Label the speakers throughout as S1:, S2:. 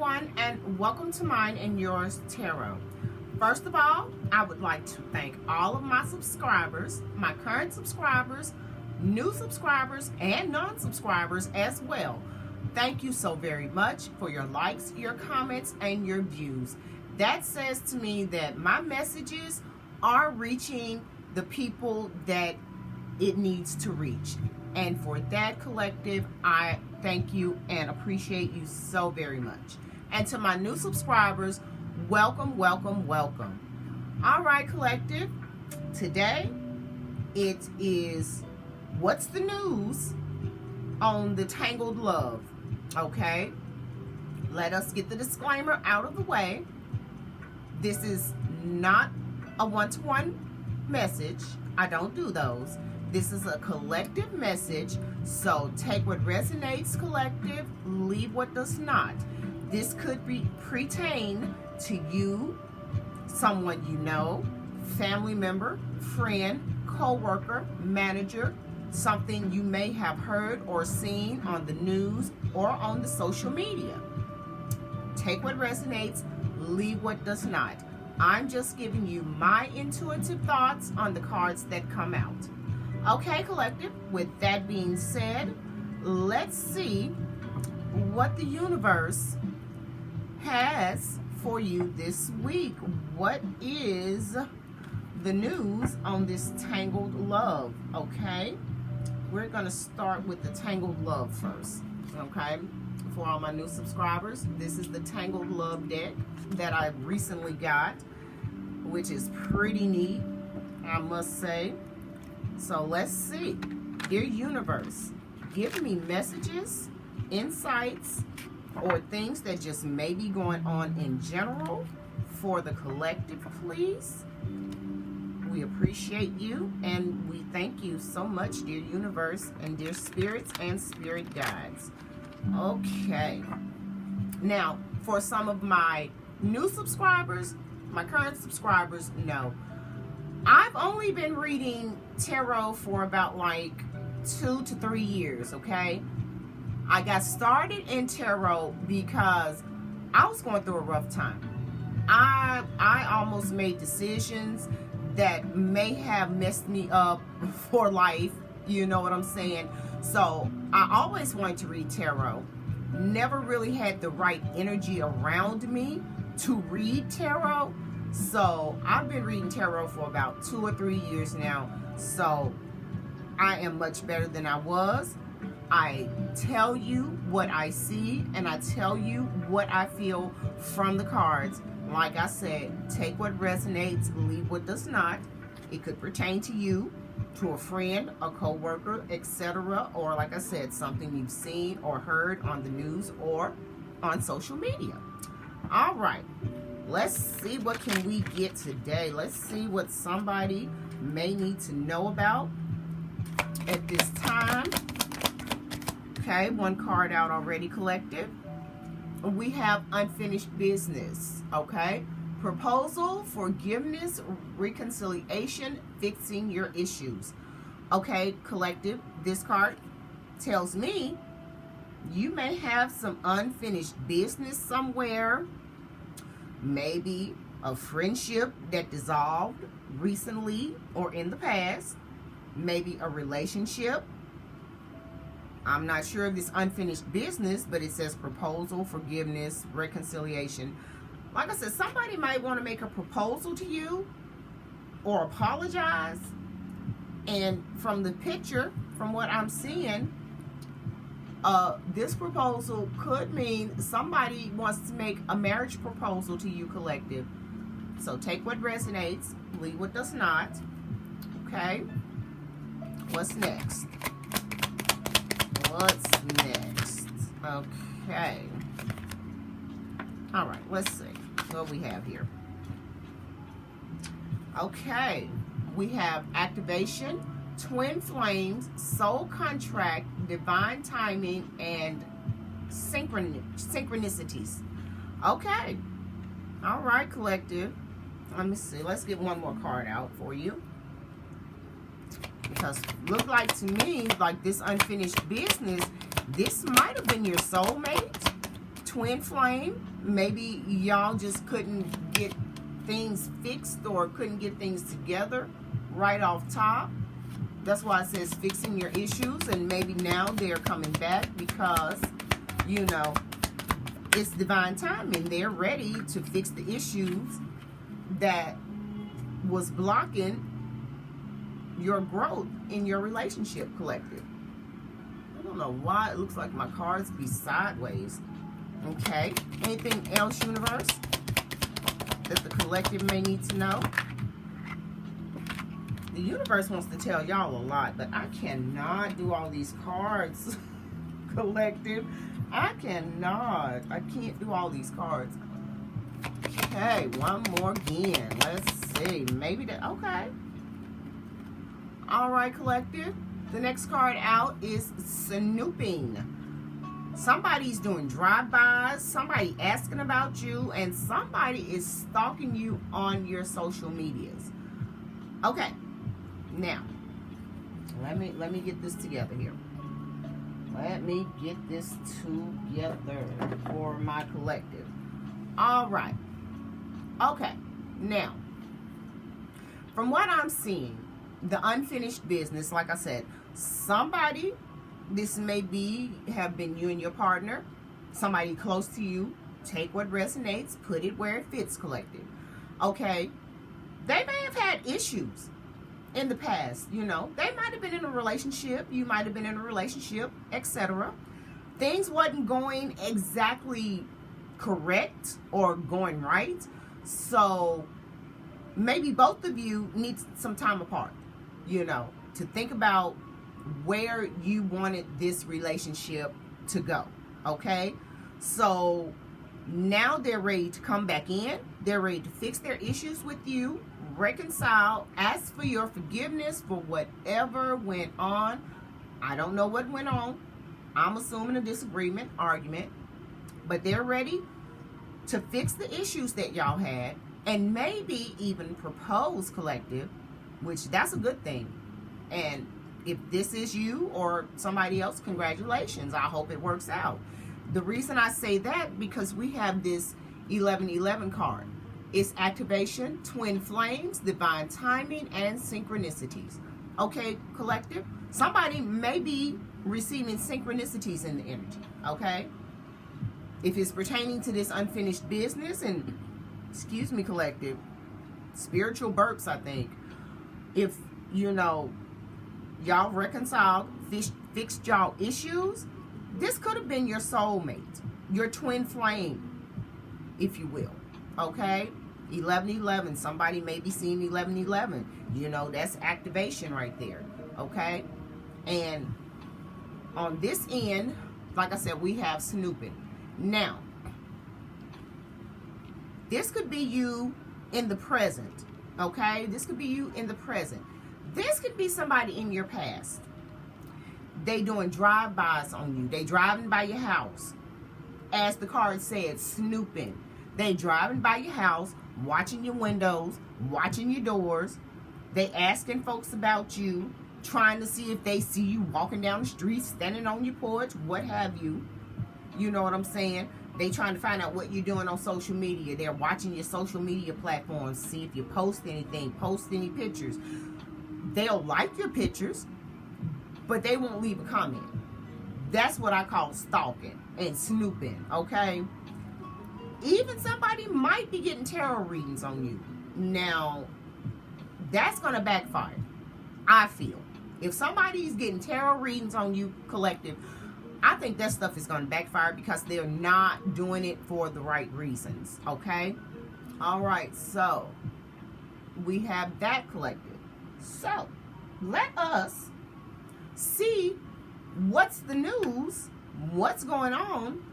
S1: everyone, and welcome to Mine and Yours Tarot. First of all, I would like to thank all of my subscribers, my current subscribers, new subscribers, and non-subscribers as well. Thank you so very much for your likes, your comments, and your views. That says to me that my messages are reaching the people that it needs to reach. And for that, collective, I thank you and appreciate you so very much. And to my new subscribers, welcome, welcome, welcome. All right, collective, today it is what's the news on the tangled love, okay? Let us get the disclaimer out of the way. This is not a one-to-one message. I don't do those. This is a collective message, so take what resonates, collective, leave what does not. This could pertain to you, someone you know, family member, friend, co-worker, manager, something you may have heard or seen on the news or on the social media. Take what resonates, leave what does not. I'm just giving you my intuitive thoughts on the cards that come out. Okay, collective, with that being said, let's see what the universe has for you this week. What is the news on this tangled love? Okay, we're going to start with the tangled love first. Okay, for all my new subscribers, this is the tangled love deck that I recently got, which is pretty neat, I must say. So let's see. Dear universe, give me messages, insights, or things that just may be going on in general for the collective, please. We appreciate you and we thank you so much, dear universe and dear spirits and spirit guides. Okay. Now, for some of my new subscribers, my current subscribers, no. I've only been reading tarot for about like 2 to 3 years, okay? I got started in tarot because I was going through a rough time. I almost made decisions that may have messed me up for life, you know what I'm saying? So I always wanted to read tarot. Never really had the right energy around me to read tarot. So I've been reading tarot for about 2 or 3 years now. So I am much better than I was. I tell you what I see and I tell you what I feel from the cards. Like I said, take what resonates, leave what does not. It could pertain to you, to a friend, a co-worker, etc. Or like I said, something you've seen or heard on the news or on social media. All right. Let's see what can we get today. Let's see what somebody may need to know about at this time. Okay, one card out already, collective. We have unfinished business, okay? Proposal, forgiveness, reconciliation, fixing your issues. Okay, collective, this card tells me you may have some unfinished business somewhere. Maybe a friendship that dissolved recently or in the past. Maybe a relationship. I'm not sure of this unfinished business, but it says proposal, forgiveness, reconciliation. Like I said, somebody might want to make a proposal to you or apologize. And from the picture, from what I'm seeing, this proposal could mean somebody wants to make a marriage proposal to you, collective. So take what resonates, leave what does not. Okay. What's next? What's next? Okay. All right. Let's see what we have here. Okay. We have activation, twin flames, soul contract, divine timing, and synchronicities. Okay. All right, collective. Let me see. Let's get one more card out for you. Because look like to me, like this unfinished business, this might have been your soulmate, twin flame. Maybe y'all just couldn't get things fixed or couldn't get things together right off top. That's why it says fixing your issues, and maybe now they're coming back because, you know, it's divine timing. They're ready to fix the issues that was blocking your growth in your relationship, collective. I don't know why it looks like my cards be sideways. Okay. Anything else, universe, that the collective may need to know? The universe wants to tell y'all a lot, but I cannot do all these cards, collective. I cannot. I can't do all these cards. Okay, one more again. Let's see. Maybe that. Okay. All right, collective. The next card out is snooping. Somebody's doing drive-bys, somebody asking about you, and somebody is stalking you on your social medias. Okay. Now, let me get this together here. Let me get this together for my collective. All right. Okay. Now, from what I'm seeing, the unfinished business, like I said, somebody, this may have been you and your partner, somebody close to you. Take what resonates, put it where it fits, collective. Okay. They may have had issues in the past, you know. They might have been in a relationship, you might have been in a relationship, etc. Things wasn't going exactly correct or going right. So maybe both of you need some time apart, you know, to think about where you wanted this relationship to go. Okay. So now they're ready to come back in. They're ready to fix their issues with you, reconcile, ask for your forgiveness for whatever went on. I don't know what went on. I'm assuming a disagreement, argument, but they're ready to fix the issues that y'all had and maybe even propose, collective, which that's a good thing. And if this is you or somebody else, congratulations. I hope it works out. The reason I say that, because we have this 1111 card. It's activation, twin flames, divine timing, and synchronicities. Okay, collective? Somebody may be receiving synchronicities in the energy, okay? If it's pertaining to this unfinished business, and, excuse me, collective, spiritual burps, I think. If, you know, y'all reconciled, fixed y'all issues, this could have been your soulmate, your twin flame, if you will. Okay? 1111. Somebody may be seeing 1111. You know, that's activation right there. Okay? And on this end, like I said, we have snooping. Now, this could be you in the present. Okay? This could be you in the present. This could be somebody in your past. They doing drive-bys on you. They driving by your house. As the card said, snooping. They driving by your house, watching your windows, watching your doors. They asking folks about you, trying to see if they see you walking down the street, standing on your porch, what have you. You know what I'm saying? They trying to find out what you're doing on social media. They're watching your social media platforms, see if you post anything, post any pictures. They'll like your pictures, but they won't leave a comment. That's what I call stalking and snooping, okay? Even somebody might be getting tarot readings on you. Now, that's going to backfire, I feel. If somebody's getting tarot readings on you, collective, I think that stuff is going to backfire because they're not doing it for the right reasons, okay? All right, so we have that, collective. So, let us see what's the news, what's going on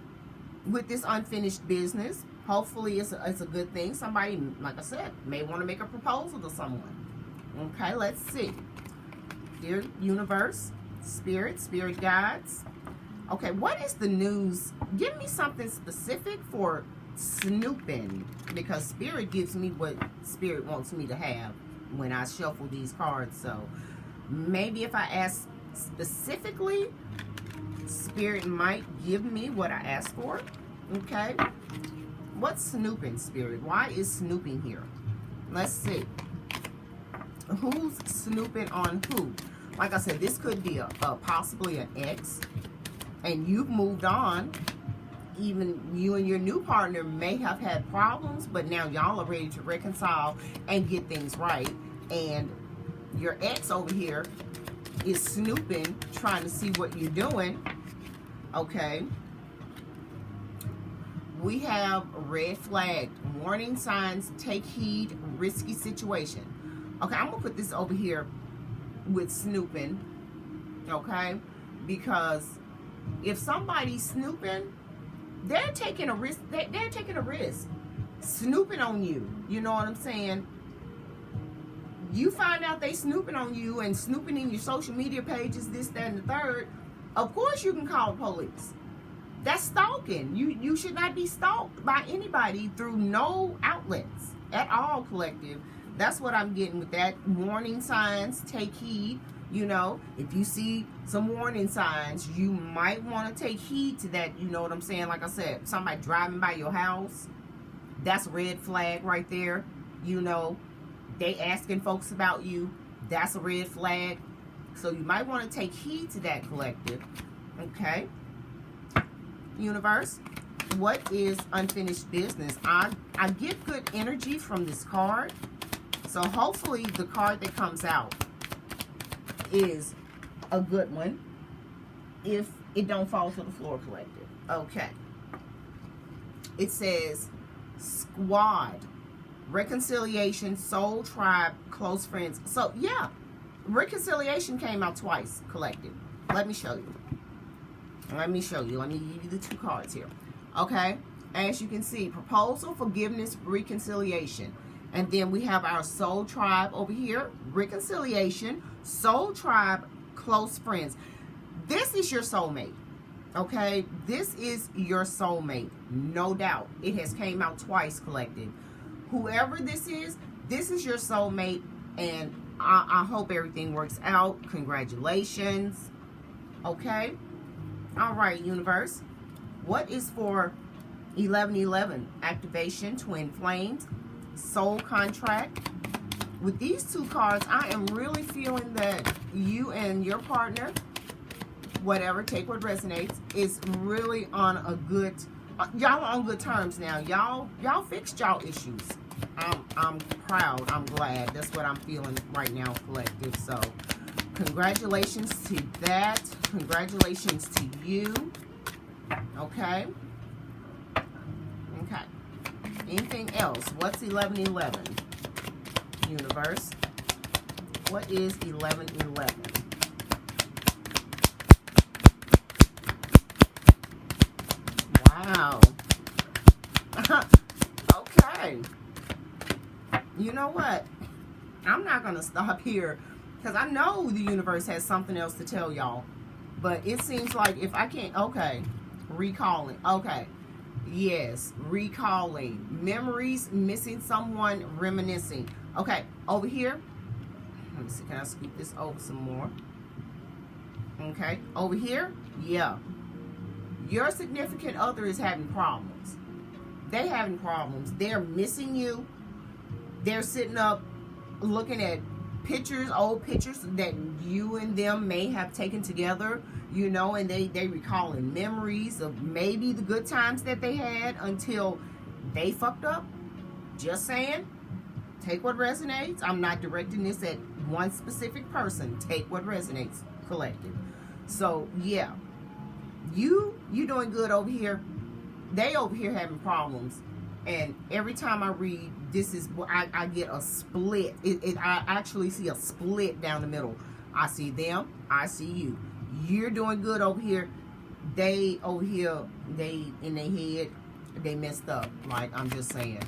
S1: with this unfinished business. Hopefully it's a good thing. Somebody, like I said, may want to make a proposal to someone. Okay, let's see. Dear universe, spirit guides. Okay, what is the news? Give me something specific for snooping, because spirit gives me what spirit wants me to have when I shuffle these cards. So maybe if I ask specifically, spirit might give me what I asked for. Okay. What's snooping, Spirit? Why is snooping here? Let's see. Who's snooping on who? Like I said, this could be a possibly an ex, and you've moved on. Even you and your new partner may have had problems, but now y'all are ready to reconcile and get things right. And your ex over here is snooping, trying to see what you're doing. Okay. We have red flag, warning signs, take heed, risky situation. Okay, I'm going to put this over here with snooping, okay? Because if somebody's snooping, they're taking a risk. They're taking a risk. Snooping on you. You know what I'm saying? You find out they snooping on you and snooping in your social media pages, this, that, and the third. Of course you can call the police. That's stalking. You should not be stalked by anybody through no outlets at all, collective. That's what I'm getting with that. Warning signs, take heed. You know, if you see some warning signs, you might want to take heed to that. You know what I'm saying? Like I said, somebody driving by your house, that's a red flag right there. You know, they asking folks about you, that's a red flag. So you might want to take heed to that, collective. Okay. Universe, what is unfinished business? I get good energy from this card. So hopefully the card that comes out is a good one if it don't fall to the floor, collective. Okay. It says squad, reconciliation, soul tribe, close friends. So yeah, reconciliation came out twice, collective. Let me show you. Let me show you. Let me give you the two cards here. Okay. As you can see, proposal, forgiveness, reconciliation. And then we have our soul tribe over here. Reconciliation, soul tribe, close friends. This is your soulmate. Okay. This is your soulmate. No doubt. It has came out twice, collective. Whoever this is your soulmate. And I hope everything works out. Congratulations. Okay. All right, universe. What is for 1111? Activation, twin flames, soul contract. With these two cards, I am really feeling that you and your partner, whatever, take what resonates, is really on a good, y'all are on good terms now. Y'all fixed y'all issues. I'm proud. I'm glad. That's what I'm feeling right now, collective. So congratulations to that. Congratulations to you. Okay. Okay. Anything else? What's 1111? Universe. What is 1111? Wow. Okay. You know what? I'm not going to stop here because I know the universe has something else to tell y'all. But it seems like if I can't... Okay. Recalling. Okay. Yes. Recalling. Memories. Missing someone. Reminiscing. Okay. Over here. Let me see. Can I scoop this over some more? Okay. Over here. Yeah. Your significant other is having problems. They're having problems. They're missing you. They're sitting up looking at pictures, old pictures that you and them may have taken together, you know, and they recalling memories of maybe the good times that they had until they fucked up. Just saying. Take what resonates. I'm not directing this at one specific person. Take what resonates, collective. So, yeah. You doing good over here. They over here having problems. And every time I read, this is I get a split. I actually see a split down the middle. I see them. I see you. You're doing good over here. They over here, they in their head, they messed up. Like, I'm just saying,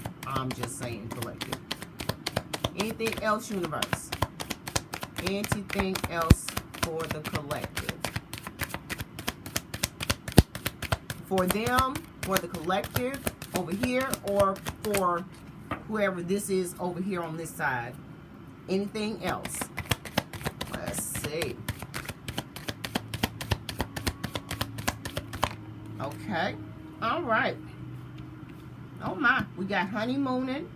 S1: collective. Anything else, universe? Anything else for the collective? For them, for the collective over here, or for whoever this is over here on this side. Anything else? Let's see. Okay. All right. Oh my, we got honeymooning,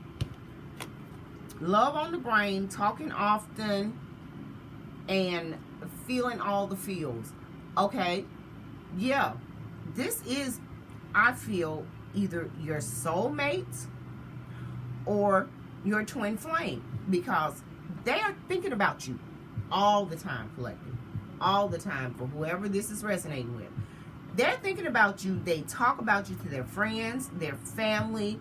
S1: love on the brain, talking often, and feeling all the feels. Okay, yeah, this is, I feel, either your soulmate or your twin flame, because they are thinking about you all the time, collective. All the time, for whoever this is resonating with. They're thinking about you. They talk about you to their friends, their family.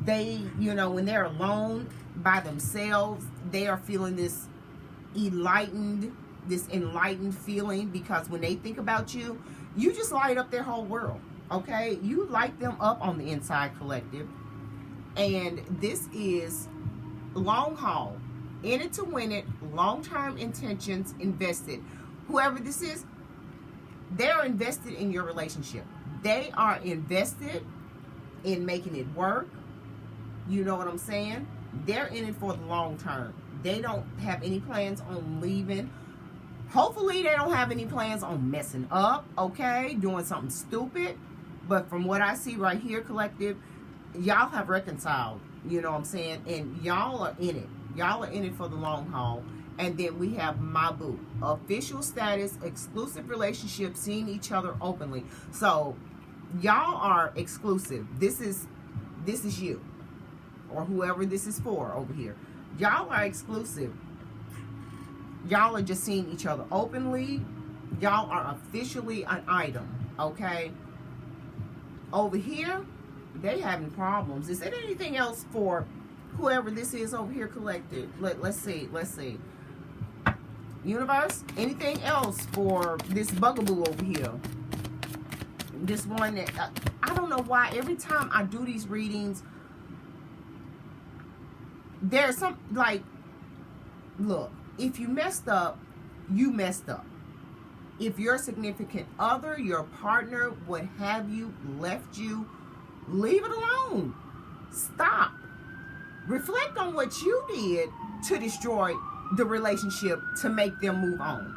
S1: They, when they're alone by themselves, they are feeling this enlightened feeling, because when they think about you, you just light up their whole world. Okay? You light them up on the inside, collective. And this is long haul. In it to win it, long-term intentions invested. Whoever this is, they're invested in your relationship. They are invested in making it work. You know what I'm saying? They're in it for the long term. They don't have any plans on leaving. Hopefully they don't have any plans on messing up, okay? Doing something stupid. But from what I see right here, collective, y'all have reconciled. You know what I'm saying? And y'all are in it. Y'all are in it for the long haul. And then we have my boo. Official status, exclusive relationship, seeing each other openly. So y'all are exclusive. This is you. Or whoever this is for over here. Y'all are exclusive. Y'all are just seeing each other openly. Y'all are officially an item. Okay? Over here, they having problems. Is there anything else for whoever this is over here, collected? Let's see. Universe, anything else for this bugaboo over here? This one that, I don't know why, every time I do these readings, there's some, like, look, if you messed up, you messed up. If your significant other, your partner, what have you, left you, leave it alone. Stop. Reflect on what you did to destroy the relationship to make them move on.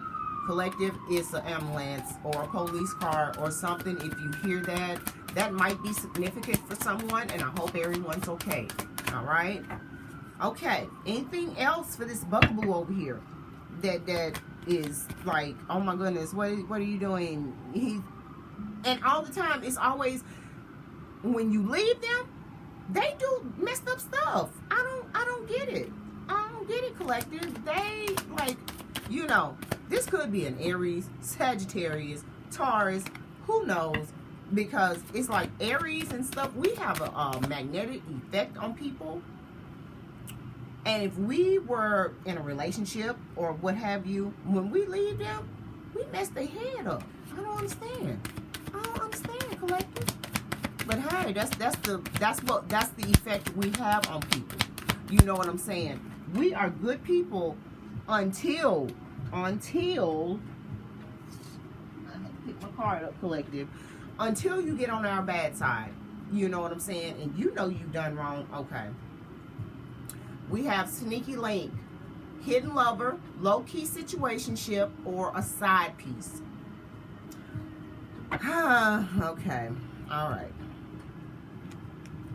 S1: Collective, it's an ambulance or a police car or something. If you hear that, that might be significant for someone, and I hope everyone's okay. All right? Okay. Anything else for this bugaboo over here that is like, oh my goodness, what are you doing? And all the time, it's always when you leave them, they do messed up stuff. I don't get it. I don't get it, collective. They, like, this could be an Aries, Sagittarius, Taurus, who knows? Because it's like Aries and stuff, we have a magnetic effect on people. And if we were in a relationship or what have you, when we leave them, we mess their head up. I don't understand, collective. But hey, that's the effect we have on people. You know what I'm saying? We are good people until I have to pick my card up, collective. Until you get on our bad side. You know what I'm saying? And you know you've done wrong. Okay. We have sneaky link, hidden lover, low-key situationship, or a side piece. Okay. All right.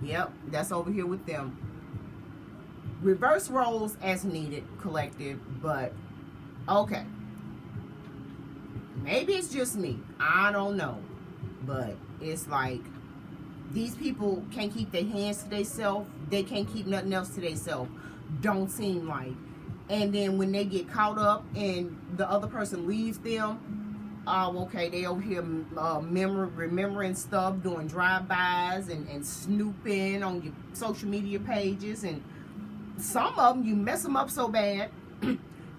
S1: Yep, that's over here with them. Reverse roles as needed, collective, but okay. Maybe it's just me. I don't know. But it's like these people can't keep their hands to themselves. They can't keep nothing else to themselves. Don't seem like. And then when they get caught up and the other person leaves them, okay, they over here remembering stuff, doing drive-bys and snooping on your social media pages. And some of them, you mess them up so bad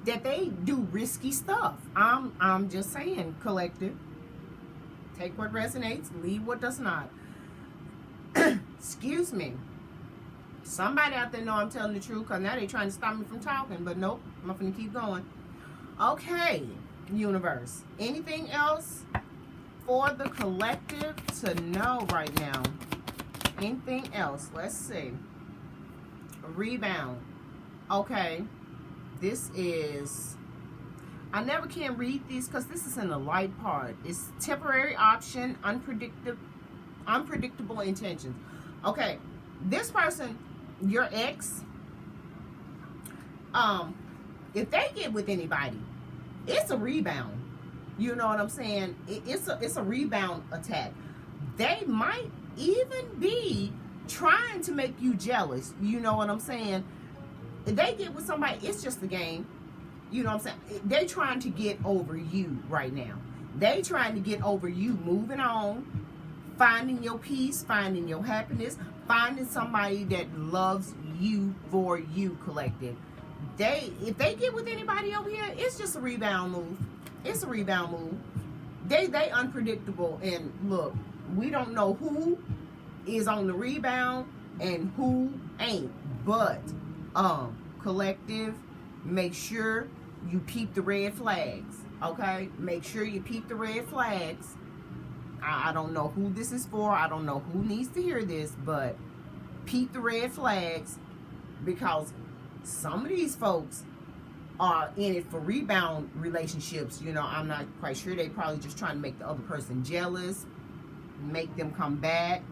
S1: that they do risky stuff. I'm just saying, collective. Take what resonates, leave what does not. Excuse me. Somebody out there know I'm telling the truth, because now they're trying to stop me from talking. But nope, I'm going to keep going. Okay, universe. Anything else for the collective to know right now? Anything else? Let's see. Rebound. Okay. This is... I never can read these because this is in the light part. It's temporary option, unpredictable intentions. Okay, this person, your ex, if they get with anybody, it's a rebound. You know what I'm saying? It's a rebound attack. They might even be trying to make you jealous. You know what I'm saying? If they get with somebody, it's just a game. You know what I'm saying? They trying to get over you right now. They trying to get over you, moving on, finding your peace, finding your happiness, finding somebody that loves you for you, collective. If they get with anybody over here, it's just a rebound move. It's a rebound move. They unpredictable, and look, we don't know who is on the rebound and who ain't. But collective, make sure you peep the red flags. Okay? Make sure you peep the red flags. I don't know who this is for. I don't know who needs to hear this, but peep the red flags, because some of these folks are in it for rebound relationships. You know, I'm not quite sure. They probably just trying to make the other person jealous, make them come back.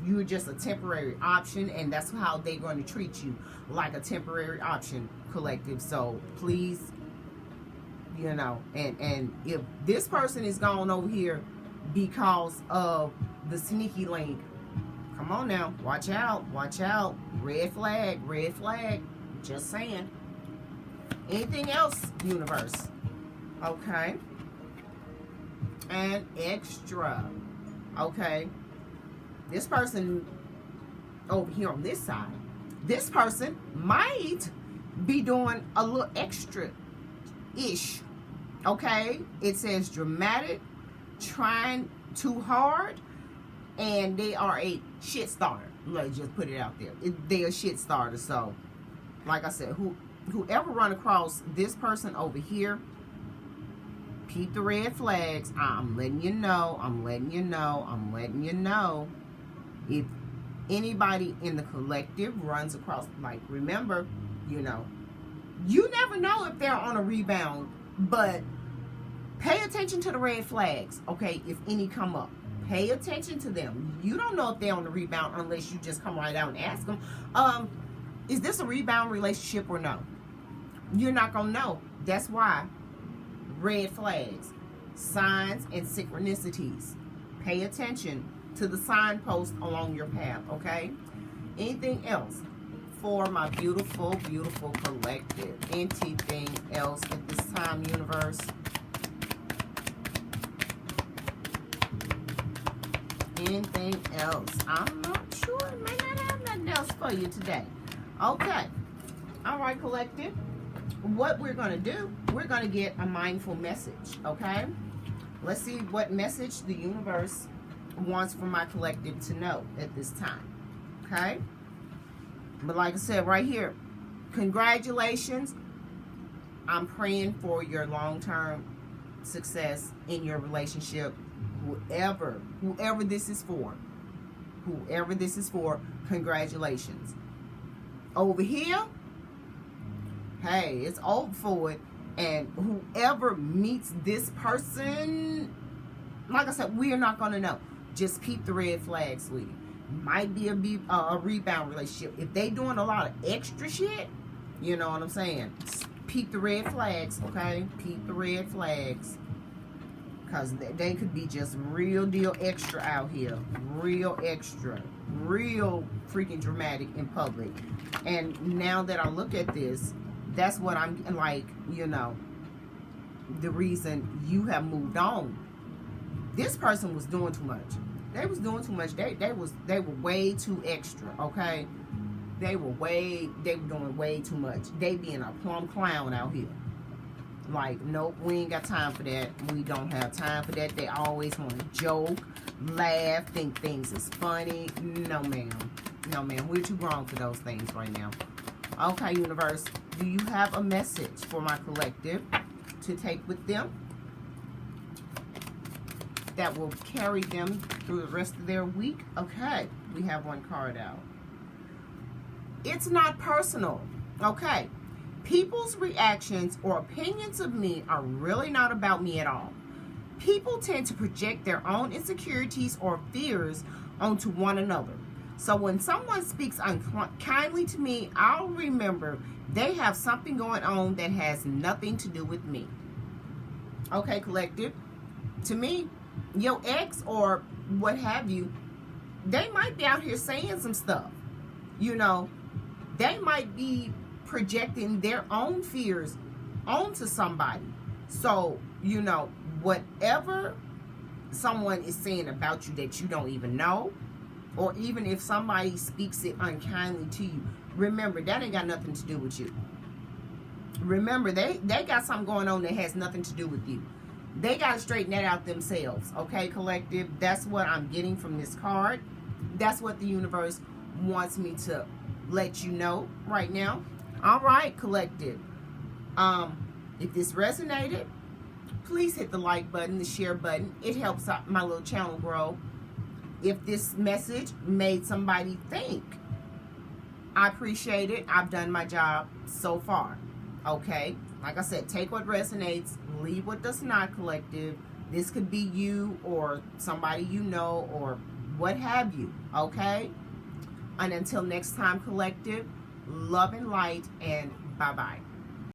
S1: You're just a temporary option, and that's how they're going to treat you, like a temporary option, collective. So please, you know, and if this person is gone over here because of the sneaky link, come on now, watch out, watch out. Red flag, red flag. Just saying. Anything else, universe? Okay. And extra. Okay. This person over here on this side, this person might be doing a little extra-ish. Okay? It says dramatic, trying too hard, and they are a shit starter. Let's just put it out there. They're a shit starter. So, like I said, whoever run across this person over here, peep the red flags. I'm letting you know. I'm letting you know. I'm letting you know. If anybody in the collective runs across, like, remember, you know, you never know if they're on a rebound, but pay attention to the red flags, okay, if any come up. Pay attention to them. You don't know if they're on the rebound unless you just come right out and ask them, is this a rebound relationship or no? You're not going to know. That's why red flags, signs, and synchronicities. Pay attention to the signpost along your path, okay? Anything else for my beautiful, beautiful collective? Anything else at this time, universe? Anything else? I'm not sure. I may not have nothing else for you today. Okay. All right, collective. What we're going to do, we're going to get a mindful message, okay? Let's see what message the universe wants for my collective to know at this time, okay? But like I said right here, congratulations. I'm praying for your long-term success in your relationship. Whoever this is for, congratulations. Over here, hey, it's over for it. And whoever meets this person, like I said, we are not going to know. Just peep the red flags, sweetie. Might be a rebound relationship. If they doing a lot of extra shit, you know what I'm saying? Peep the red flags, okay? Peep the red flags. Because they could be just real deal extra out here. Real extra. Real freaking dramatic in public. And now that I look at this, that's what I'm like, you know, the reason you have moved on. This person was doing too much. They was doing too much. They were way too extra, okay? They were doing way too much. They being a plumb clown out here. Like, nope, we ain't got time for that. We don't have time for that. They always want to joke, laugh, think things is funny. No, ma'am. No, ma'am. We're too grown for those things right now. Okay, universe, do you have a message for my collective to take with them that will carry them through the rest of their week? Okay, we have one card out. It's not personal. Okay. People's reactions or opinions of me are really not about me at all. People tend to project their own insecurities or fears onto one another. So when someone speaks unkindly to me, I'll remember they have something going on that has nothing to do with me. Okay, collective. To me, your ex or what have you, they might be out here saying some stuff. You know, they might be projecting their own fears onto somebody. So, you know, whatever someone is saying about you that you don't even know, or even if somebody speaks it unkindly to you, remember that ain't got nothing to do with you. Remember, they got something going on that has nothing to do with you. They got to straighten that out themselves. Okay, collective? That's what I'm getting from this card. That's what the universe wants me to let you know right now. All right, collective. If this resonated, please hit the like button, the share button. It helps out my little channel grow. If this message made somebody think, I appreciate it. I've done my job so far. Okay? Like I said, take what resonates, leave what does not, collective. This could be you or somebody you know or what have you. Okay? And until next time, collective, love and light, and bye-bye.